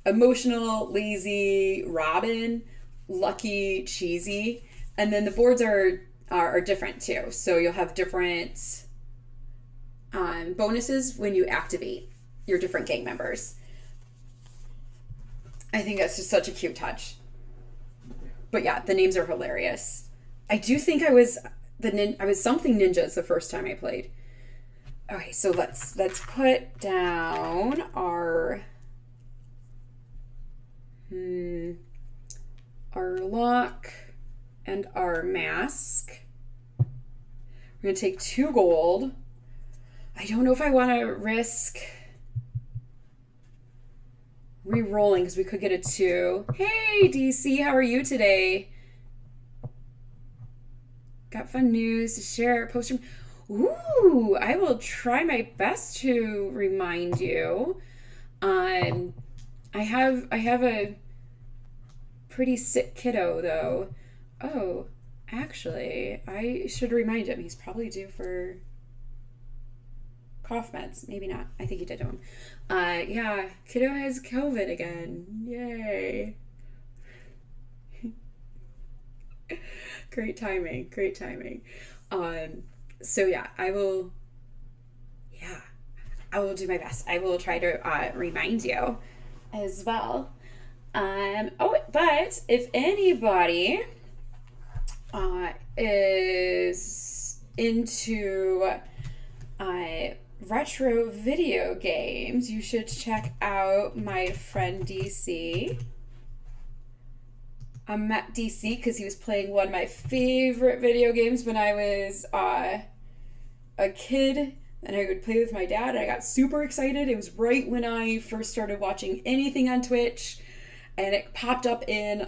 emotional, lazy, Robin, lucky, cheesy. And then the boards are different too. So you'll have different bonuses when you activate your different gang members. I think that's just such a cute touch. But yeah, the names are hilarious. I do think I was something ninjas the first time I played. Okay, so let's put down our lock and our mask. We're gonna take 2 gold. I don't know if I want to risk re-rolling because we could get a 2. Hey DC, how are you today? Got fun news to share. Post. Ooh, I will try my best to remind you. I have a pretty sick kiddo though. Oh, actually, I should remind him. He's probably due for cough meds. Maybe not. I think he did to him. Yeah, kiddo has COVID again. Yay. Great timing. Great timing. So yeah, I will do my best. I will try to remind you as well. But if anybody is into retro video games, you should check out my friend DC. I met DC because he was playing one of my favorite video games when I was a kid, and I would play with my dad, and I got super excited. It was right when I first started watching anything on Twitch, and it popped up in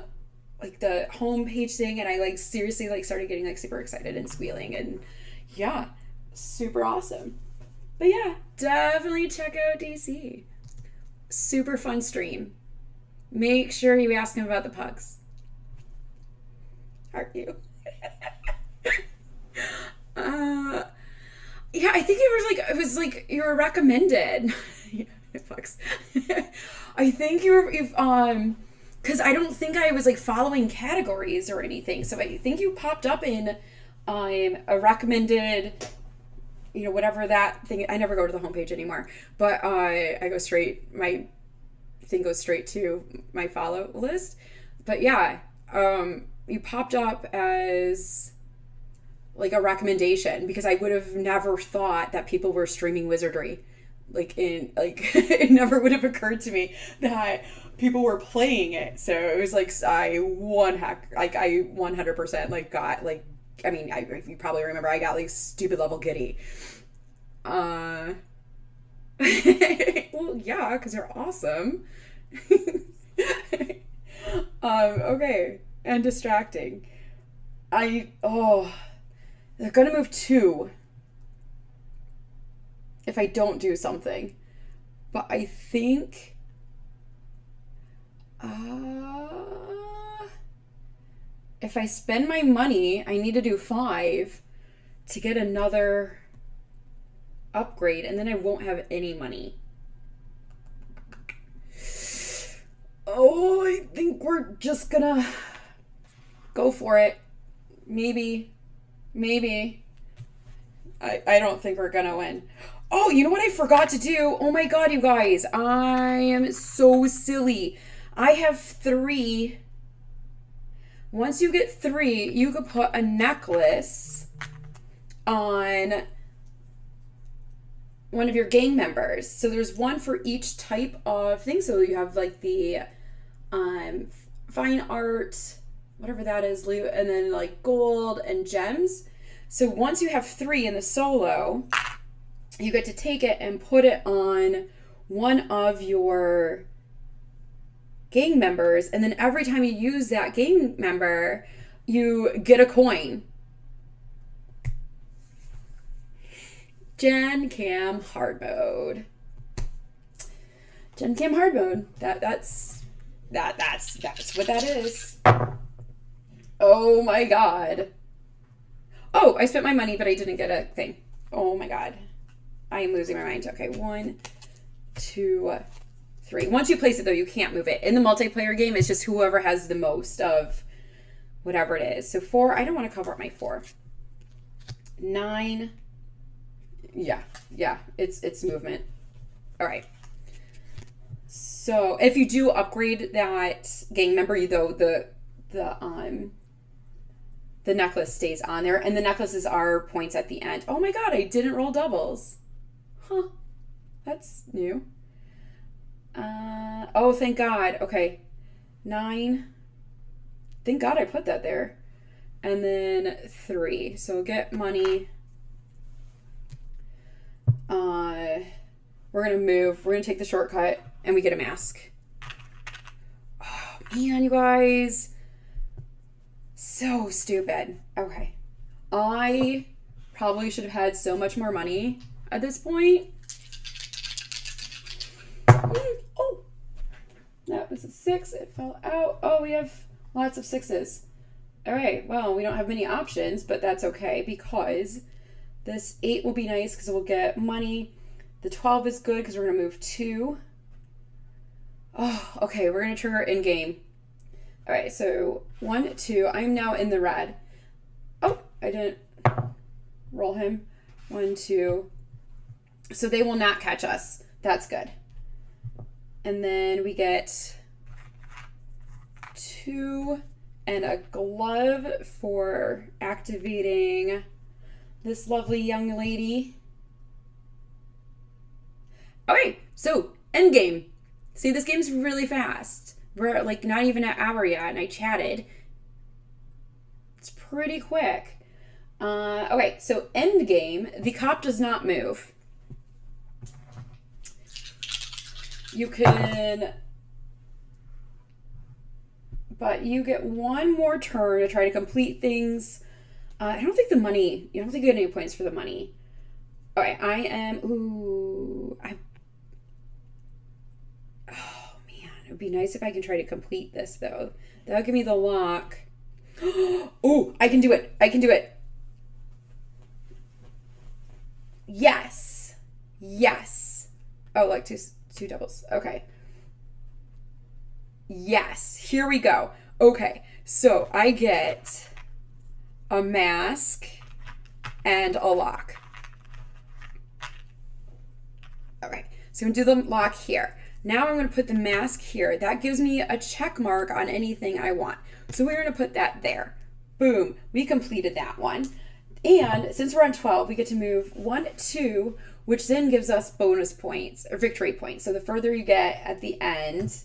like the homepage thing, and I like seriously like started getting like super excited and squealing, and yeah, super awesome. But yeah, definitely check out DC. Super fun stream. Make sure you ask him about the pugs. Aren't you? Yeah, I think it was like you were recommended. Yeah, pugs. I think you've because I don't think I was like following categories or anything. So I think you popped up in a recommended, whatever that thing. I never go to the homepage anymore, but I go straight. My thing goes straight to my follow list. But yeah, you popped up as like a recommendation because I would have never thought that people were streaming wizardry. It never would have occurred to me that people were playing it. So it was like I 100% like got like, I mean, you probably remember I got like stupid level giddy. Well, yeah, because you're awesome. Okay, and distracting. They're gonna move 2 if I don't do something. But I think if I spend my money, I need to do 5 to get another upgrade, and then I won't have any money. I think we're just gonna go for it. Maybe. I don't think we're gonna win. Oh, you know what I forgot to do? Oh my god, you guys. I am so silly. I have 3. Once you get 3, you could put a necklace on one of your gang members. So there's one for each type of thing. So you have like the fine art, whatever that is, and then like gold and gems. So once you have 3 in the solo, you get to take it and put it on one of your gang members, and then every time you use that gang member, you get a coin. Gen Cam hard mode. Gen Cam hard mode. That's what that is. Oh my god. Oh, I spent my money, but I didn't get a thing. Oh my god. I am losing my mind. Okay, 1, 2, 3. Once you place it, though, you can't move it. In the multiplayer game, it's just whoever has the most of whatever it is. So 4, I don't want to cover up my 4. 9. Yeah, it's movement. All right. So if you do upgrade that gang member, though, the necklace stays on there, and the necklaces are points at the end. Oh my god, I didn't roll doubles. Huh. That's new. Oh, thank God. Okay. 9. Thank God I put that there. And then 3. So get money. We're going to move. We're going to take the shortcut. And we get a mask. Oh, man, you guys. So stupid. Okay. I probably should have had so much more money at this point. Oh. That was a 6. It fell out. Oh, we have lots of 6s. All right. Well, we don't have many options, but that's okay because this 8 will be nice because we'll get money. The 12 is good because we're going to move 2. Oh, okay. We're going to trigger in-game. All right. So 1, 2. I'm now in the red. Oh, I didn't roll him. 1, 2. So they will not catch us. That's good. And then we get 2 and a glove for activating this lovely young lady. Okay, so end game. See, this game's really fast. We're like not even an hour yet, and I chatted. It's pretty quick. Okay, so end game. The cop does not move. You can, but you get one more turn to try to complete things. I don't think the money, you don't think you get any points for the money. All right, oh man, it would be nice if I can try to complete this though. That'll give me the lock. Oh, I can do it. I can do it. Yes. Yes. Oh, like two doubles. Okay. Yes. Here we go. Okay. So I get a mask and a lock. Okay. So I'm going to do the lock here. Now I'm going to put the mask here. That gives me a check mark on anything I want. So we're going to put that there. Boom. We completed that one. And since we're on 12, we get to move 1, 2, which then gives us bonus points or victory points. So the further you get at the end,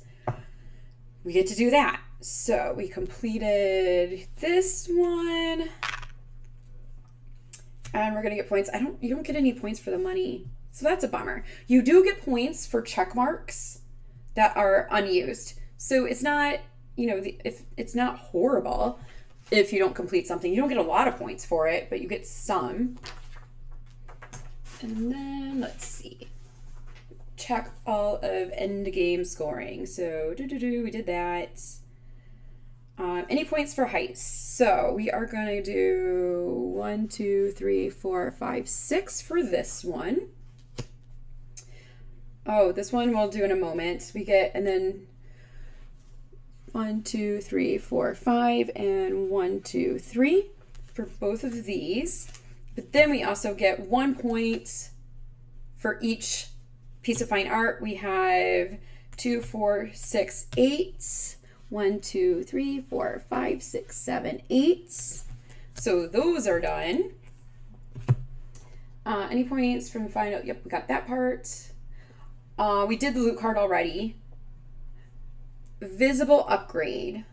we get to do that. So we completed this one. And we're going to get points. You don't get any points for the money. So that's a bummer. You do get points for check marks that are unused. So it's not, if it's not horrible if you don't complete something. You don't get a lot of points for it, but you get some. And then let's see. Check all of end game scoring. So we did that. Any points for heists? So we are going to do 1, 2, 3, 4, 5, 6 for this one. Oh, this one we'll do in a moment. We get, and then 1, 2, 3, 4, 5, and 1, 2, 3 for both of these. But then we also get 1 point for each piece of fine art. We have 2, 4, 6, 8. 1, 2, 3, 4, 5, 6, 7, 8. So those are done. Any points from the final? Yep, we got that part. We did the loot card already. Visible upgrade.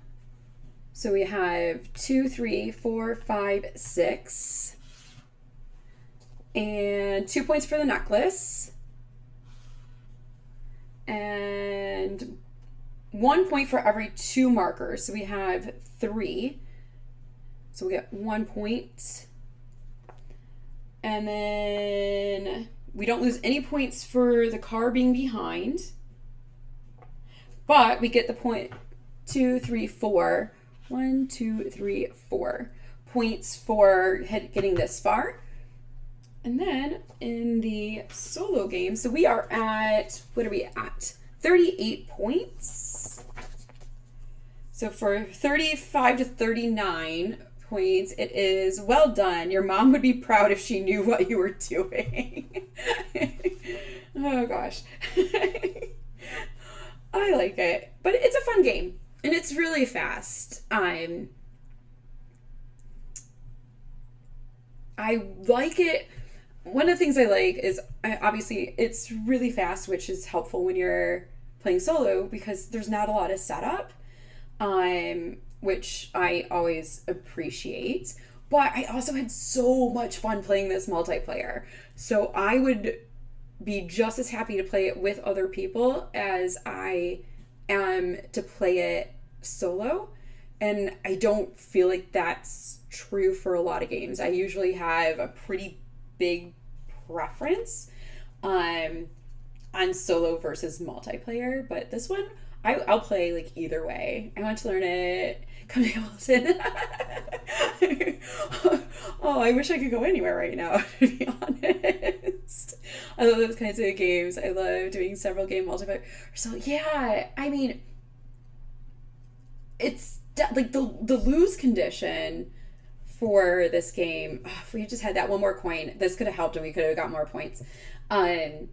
So we have 2, 3, 4, 5, 6. And 2 points for the necklace. And 1 point for every 2 markers. So we have 3. So we get 1 point. And then we don't lose any points for the car being behind. But we get the point 2, 3, 4. 1, 2, 3, 4 points for getting this far. And then in the solo game, so we are at, what are we at? 38 points. So for 35 to 39 points, it is well done. Your mom would be proud if she knew what you were doing. Oh gosh. I like it. But it's a fun game. And it's really fast. I like it. one of the things I like is obviously it's really fast, which is helpful when you're playing solo because there's not a lot of setup, which I always appreciate. But I also had so much fun playing this multiplayer. So I would be just as happy to play it with other people as I am to play it solo. And I don't feel like that's true for a lot of games. I usually have a pretty big preference on solo versus multiplayer, but this one I'll play like either way. I want to learn it. Come to Hamilton. Oh, I wish I could go anywhere right now, to be honest. I love those kinds of games. I love doing several game multiplayer. So yeah, I mean, it's like the lose condition for this game. Oh, if we just had that one more coin, this could have helped and we could have got more points. The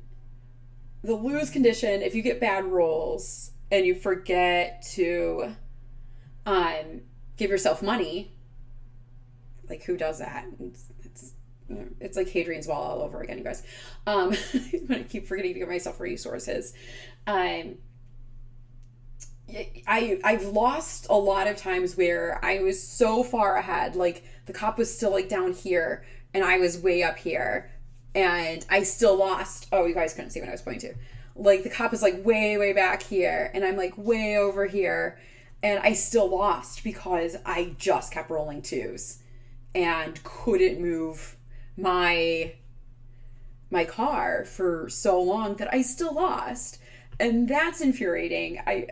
lose condition, if you get bad rolls and you forget to give yourself money, like who does that? It's like Hadrian's Wall all over again, you guys. I keep forgetting to give myself resources. I've lost a lot of times where I was so far ahead, like the cop was still like down here and I was way up here and I still lost. Oh, you guys couldn't see what I was pointing to. Like the cop is like way back here and I'm like way over here and I still lost because I just kept rolling twos and couldn't move my car for so long that I still lost. And that's infuriating. I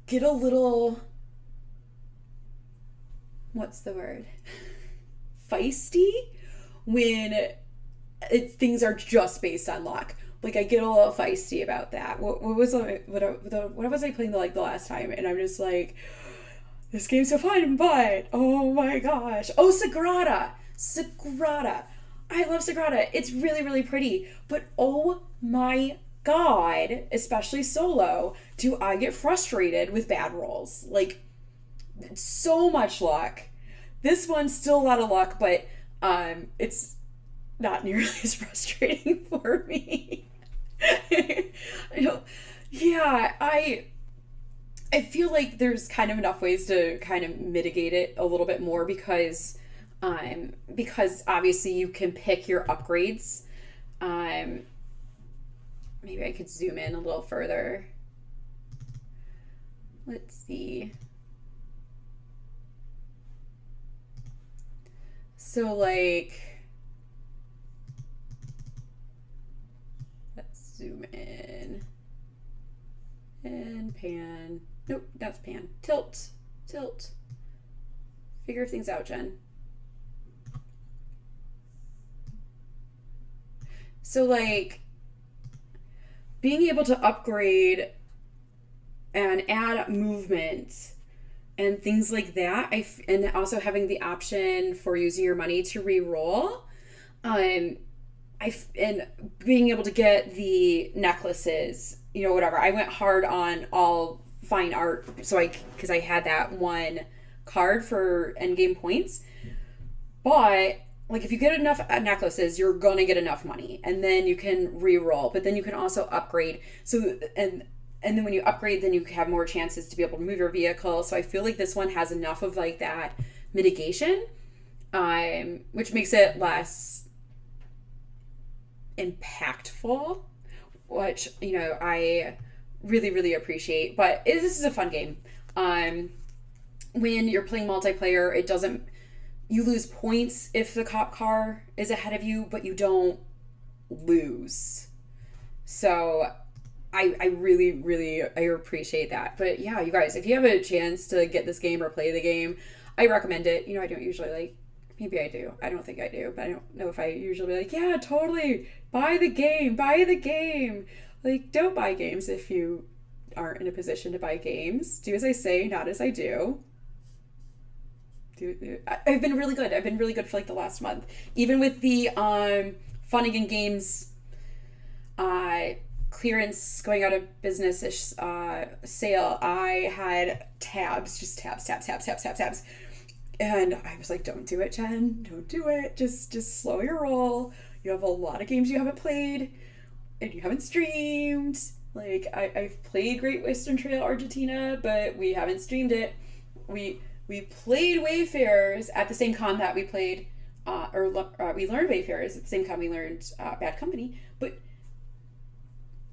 get a little, what's the word? Feisty when things are just based on luck. Like I get a little feisty about that. What was I playing the last time? And I'm just like, this game's so fun, but oh my gosh. Oh, Sagrada. I love Sagrada. It's really pretty, but oh my God, especially solo, do I get frustrated with bad rolls. Like, so much luck. This one's still a lot of luck, but it's not nearly as frustrating for me. Yeah, I feel like there's kind of enough ways to kind of mitigate it a little bit more because obviously you can pick your upgrades. Maybe I could zoom in a little further. Let's see. So like, let's zoom in and pan. Nope, that's pan. Tilt. Figure things out, Jen. So like, being able to upgrade and add movement and things like that, and also having the option for using your money to re-roll, and being able to get the necklaces, whatever. I went hard on all fine art, because I had that one card for endgame points, but like if you get enough necklaces, you're gonna get enough money, and then you can re-roll. But then you can also upgrade. So and then when you upgrade, then you have more chances to be able to move your vehicle. So I feel like this one has enough of like that mitigation, which makes it less impactful, which I really appreciate. But this is a fun game. When you're playing multiplayer, it doesn't. You lose points if the cop car is ahead of you, but you don't lose. So I really appreciate that. But yeah, you guys, if you have a chance to get this game or play the game, I recommend it. I don't usually maybe I do. I don't think I do, but I don't know if I usually be like, yeah, totally, buy the game. Like, don't buy games if you aren't in a position to buy games. Do as I say, not as I do. I've been really good. For like the last month. Even with the Funny and Games clearance going out of business-ish sale, I had tabs. And I was like, don't do it, Jen. Don't do it. Just slow your roll. You have a lot of games you haven't played and you haven't streamed. Like, I've played Great Western Trail Argentina, but we haven't streamed it. We played Wayfarers at the same con that we played, we learned Wayfarers at the same con we learned Bad Company, but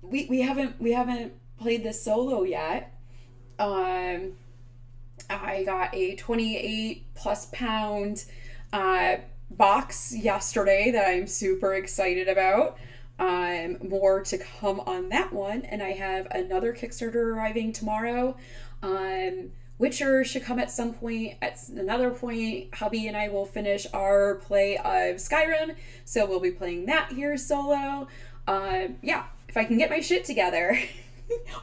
we haven't played this solo yet. I got a 28 plus pound box yesterday that I'm super excited about. More to come on that one, and I have another Kickstarter arriving tomorrow. Witcher should come at some point. At another point, hubby and I will finish our play of Skyrim, so we'll be playing that here solo. Yeah, if I can get my shit together.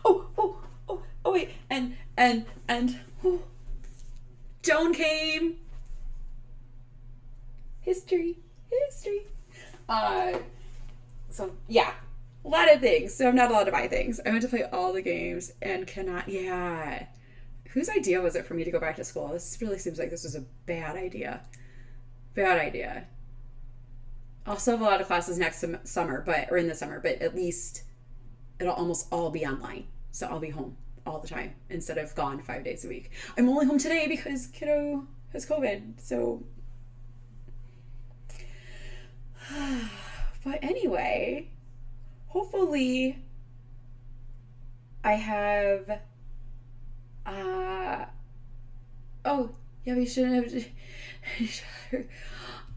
Oh, wait, and oh, Joan came. History. So yeah, a lot of things. So I'm not allowed to buy things. I went to play all the games and cannot. Yeah, whose idea was it for me to go back to school? This really seems like this was a bad idea. Bad idea. I'll still have a lot of classes next summer, or in the summer, but at least it'll almost all be online. So I'll be home all the time instead of gone 5 days a week. I'm only home today because kiddo has COVID. So, but anyway, hopefully I have, oh, yeah, we shouldn't have,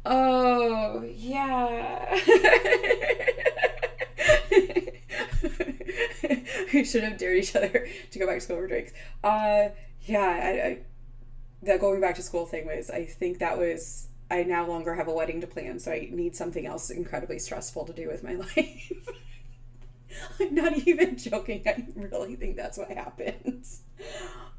oh, yeah. We should have dared each other to go back to school for drinks. Yeah, that going back to school thing was, I think that was, I no longer have a wedding to plan, so I need something else incredibly stressful to do with my life. I'm not even joking. I really think that's what happened.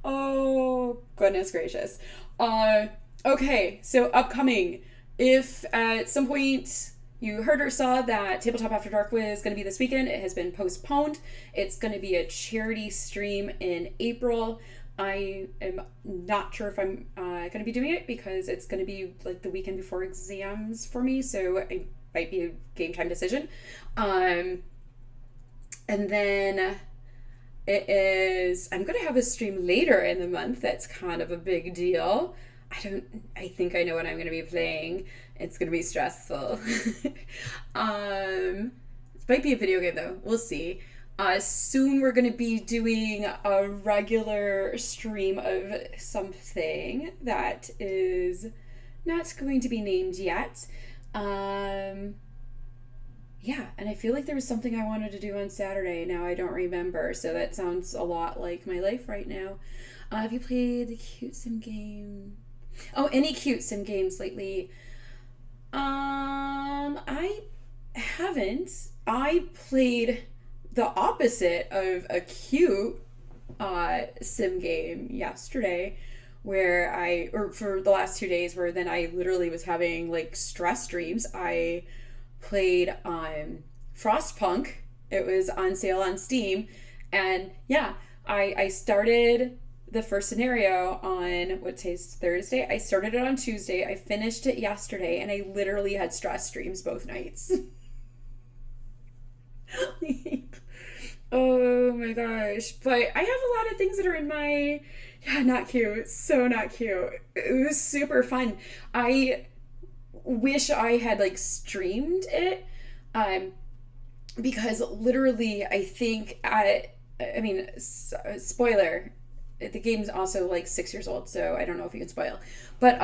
Oh, goodness gracious. Okay, so upcoming. If at some point you heard or saw that Tabletop After Dark was going to be this weekend, it has been postponed. It's going to be a charity stream in April. I am not sure if I'm going to be doing it because it's going to be like the weekend before exams for me, so it might be a game time decision. And then I'm going to have a stream later in the month that's kind of a big deal. I think I know what I'm going to be playing. It's going to be stressful. It might be a video game though. We'll see. Soon we're going to be doing a regular stream of something that is not going to be named yet. Yeah, and I feel like there was something I wanted to do on Saturday. Now I don't remember, so that sounds a lot like my life right now. Have you played the cute sim game? Oh, any cute sim games lately? I haven't. I played the opposite of a cute sim game yesterday, or for the last 2 days, where then I literally was having like stress dreams. I played Frostpunk. It was on sale on Steam, and yeah, I started the first scenario on, what today's Thursday? I started it on Tuesday. I finished it yesterday, and I literally had stress dreams both nights. Oh my gosh. But I have a lot of things that are in my, yeah, not cute. So not cute. It was super fun. I wish I had like streamed it. Because literally I think spoiler, the game's also like 6 years old, so I don't know if you can spoil. But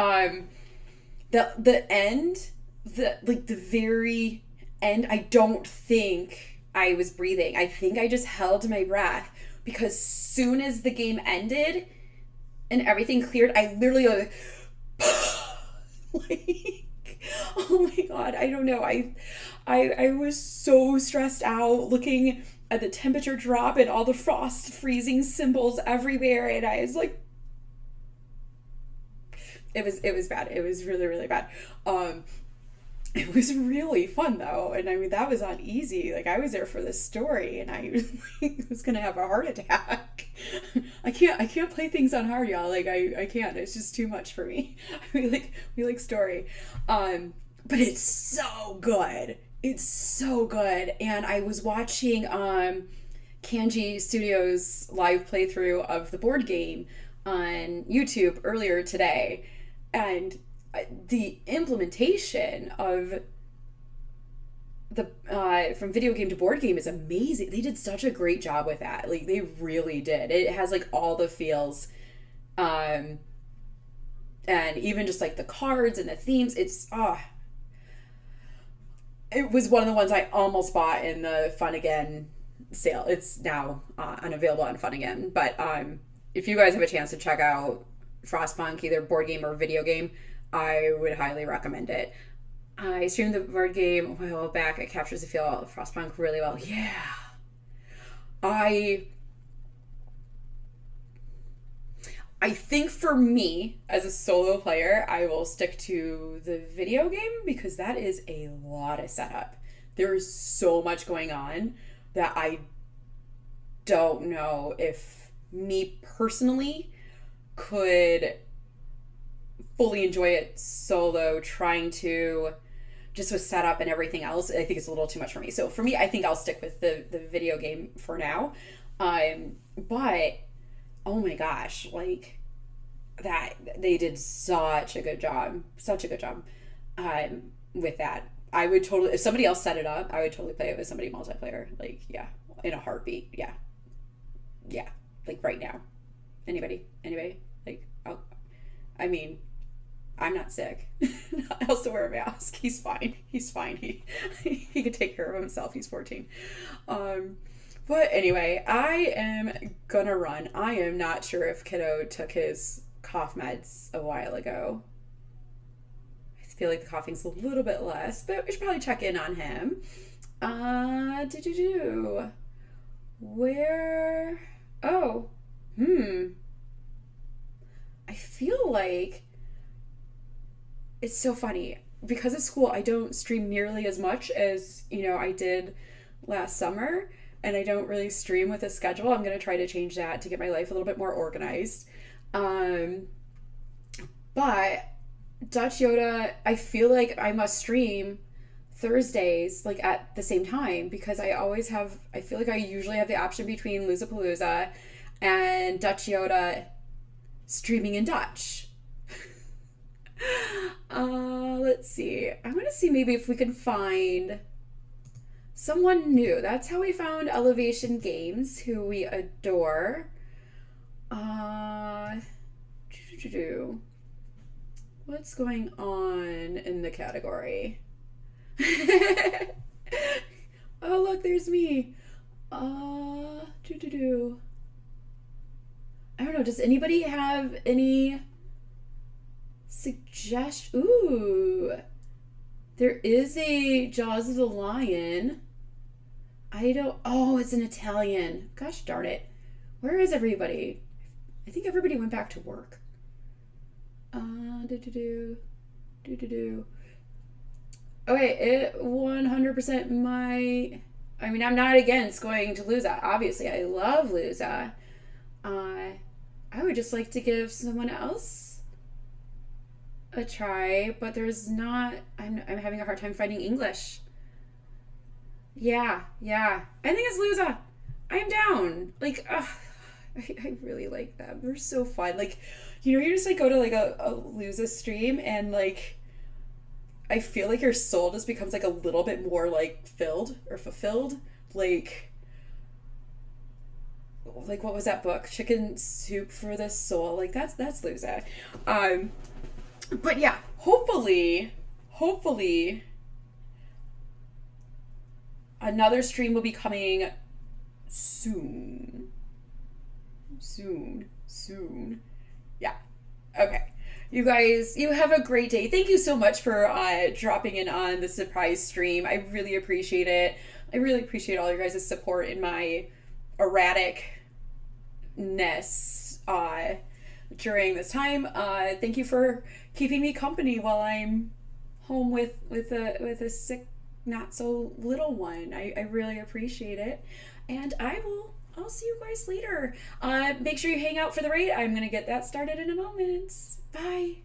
the end, the very end, I don't think I was breathing. I think I just held my breath, because soon as the game ended and everything cleared, I literally like, like, oh my god, I don't know. I was so stressed out looking at the temperature drop and all the frost freezing symbols everywhere, and I was like, it was bad. It was really, really bad. It was really fun though, and I mean that was on easy. Like I was there for the story, and I was gonna have a heart attack. I can't play things on hard, y'all. Like I can't. It's just too much for me. We like story, but it's so good. It's so good. And I was watching Kanji Studios live playthrough of the board game on YouTube earlier today, and the implementation of the from video game to board game is amazing. They did such a great job with that. Like they really did. It has like all the feels, um, and even just like the cards and the themes. It was one of the ones I almost bought in the Fun Again sale. It's now unavailable on Fun Again, but if you guys have a chance to check out Frostpunk, either board game or video game, I would highly recommend it. I streamed the board game a while back. It captures the feel of Frostpunk really well. Yeah. I I think for me, as a solo player, I will stick to the video game because that is a lot of setup. There is so much going on that I don't know if me personally could fully enjoy it solo, trying to just with setup and everything else. I think it's a little too much for me. So for me, I think I'll stick with the video game for now. But oh my gosh, like that they did such a good job with that. I would totally, if somebody else set it up, I would totally play it with somebody multiplayer. Like, yeah, in a heartbeat. Yeah, yeah, like right now. Anybody? Like, I mean, I'm not sick. I'll still wear a mask. He's fine. He could take care of himself. He's 14. But anyway, I am gonna run. I am not sure if kiddo took his cough meds a while ago. I feel like the coughing's a little bit less, but we should probably check in on him. Where? Oh, I feel like it's so funny because of school. I don't stream nearly as much as I did last summer, and I don't really stream with a schedule. I'm gonna try to change that to get my life a little bit more organized. But Dutch Yoda, I feel like I must stream Thursdays like at the same time because I feel like I usually have the option between Loozapalooza and Dutch Yoda streaming in Dutch. Let's see. I want to see maybe if we can find someone new. That's how we found Elevation Games, who we adore. What's going on in the category? Oh, look, there's me. I don't know. Does anybody have any suggestion? Ooh, there is a Jaws of the Lion. Oh, it's an Italian. Gosh darn it. Where is everybody? I think everybody went back to work. Okay, it 100% I'm not against going to Luza. Obviously, I love Luza. I would just like to give someone else a try, but there's not. I'm having a hard time finding English. Yeah. I think it's Luza. I'm down. Like, I really like them. They're so fun. Like, you just like go to like a Luza stream and like I feel like your soul just becomes like a little bit more like filled or fulfilled. Like what was that book? Chicken Soup for the Soul. Like that's Luza. But yeah, hopefully another stream will be coming soon. Yeah. Okay. You guys, you have a great day. Thank you so much for dropping in on the surprise stream. I really appreciate it. I really appreciate all your guys' support in my erraticness during this time. Thank you for keeping me company while I'm home with a sick, not so little one. I really appreciate it, and I'll see you guys later. Make sure you hang out for the raid. I'm gonna get that started in a moment. Bye.